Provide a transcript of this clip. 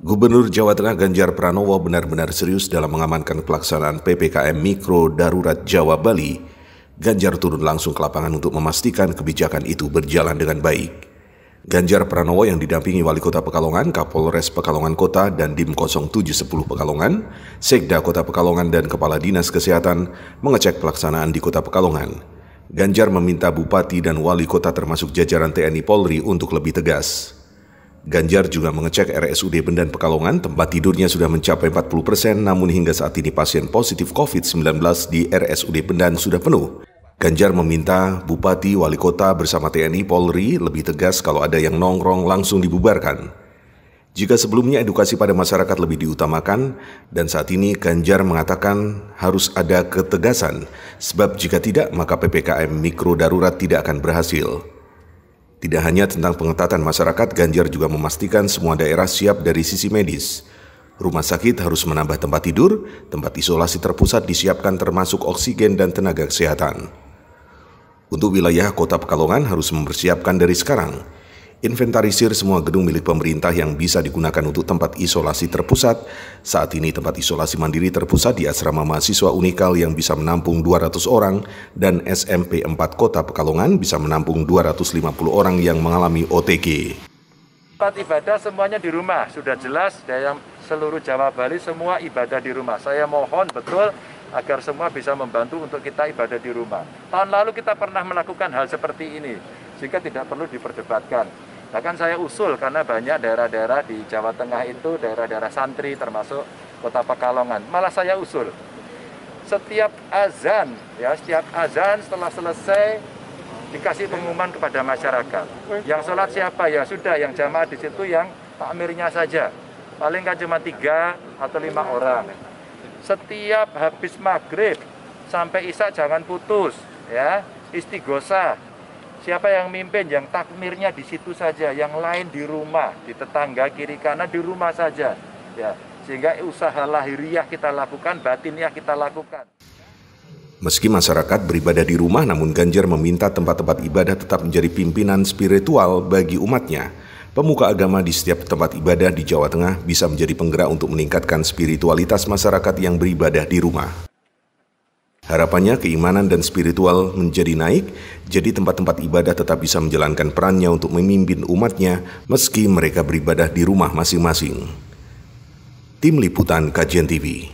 Gubernur Jawa Tengah Ganjar Pranowo benar-benar serius dalam mengamankan pelaksanaan PPKM Mikro Darurat Jawa Bali. Ganjar turun langsung ke lapangan untuk memastikan kebijakan itu berjalan dengan baik. Ganjar Pranowo yang didampingi Wali Kota Pekalongan, Kapolres Pekalongan Kota dan Dim 0710 Pekalongan, Sekda Kota Pekalongan dan Kepala Dinas Kesehatan mengecek pelaksanaan di Kota Pekalongan. Ganjar meminta Bupati dan Wali Kota termasuk jajaran TNI Polri untuk lebih tegas. Ganjar juga mengecek RSUD Bendan Pekalongan, tempat tidurnya sudah mencapai 40%, namun hingga saat ini pasien positif COVID-19 di RSUD Bendan sudah penuh. Ganjar meminta Bupati, Wali Kota bersama TNI Polri lebih tegas kalau ada yang nongkrong langsung dibubarkan. Jika sebelumnya edukasi pada masyarakat lebih diutamakan, dan saat ini Ganjar mengatakan harus ada ketegasan, sebab jika tidak maka PPKM Mikro Darurat tidak akan berhasil. Tidak hanya tentang pengetatan masyarakat, Ganjar juga memastikan semua daerah siap dari sisi medis. Rumah sakit harus menambah tempat tidur, tempat isolasi terpusat disiapkan termasuk oksigen dan tenaga kesehatan. Untuk wilayah Kota Pekalongan harus mempersiapkan dari sekarang. Inventarisir semua gedung milik pemerintah yang bisa digunakan untuk tempat isolasi terpusat. Saat ini tempat isolasi mandiri terpusat di Asrama Mahasiswa Unikal yang bisa menampung 200 orang dan SMP 4 Kota Pekalongan bisa menampung 250 orang yang mengalami OTG. Tempat ibadah semuanya di rumah, sudah jelas dalam seluruh Jawa Bali semua ibadah di rumah. Saya mohon betul agar semua bisa membantu untuk kita ibadah di rumah. Tahun lalu kita pernah melakukan hal seperti ini, sehingga tidak perlu diperdebatkan. Bahkan saya usul karena banyak daerah-daerah di Jawa Tengah itu daerah-daerah santri termasuk Kota Pekalongan. Malah saya usul setiap azan setelah selesai dikasih pengumuman kepada masyarakat. Yang sholat siapa ya sudah, yang jamaah di situ yang takmirnya saja. Paling kan cuma 3 atau 5 orang. Setiap habis maghrib sampai isya jangan putus, ya, istighosah. Siapa yang mimpin, yang takmirnya di situ saja, yang lain di rumah, di tetangga kiri kanan di rumah saja, ya, sehingga usaha lahiriah kita lakukan, batiniah kita lakukan. Meski masyarakat beribadah di rumah, namun Ganjar meminta tempat-tempat ibadah tetap menjadi pimpinan spiritual bagi umatnya. Pemuka agama di setiap tempat ibadah di Jawa Tengah bisa menjadi penggerak untuk meningkatkan spiritualitas masyarakat yang beribadah di rumah. Harapannya keimanan dan spiritual menjadi naik, jadi tempat-tempat ibadah tetap bisa menjalankan perannya untuk memimpin umatnya meski mereka beribadah di rumah masing-masing. Tim Liputan KJN TV.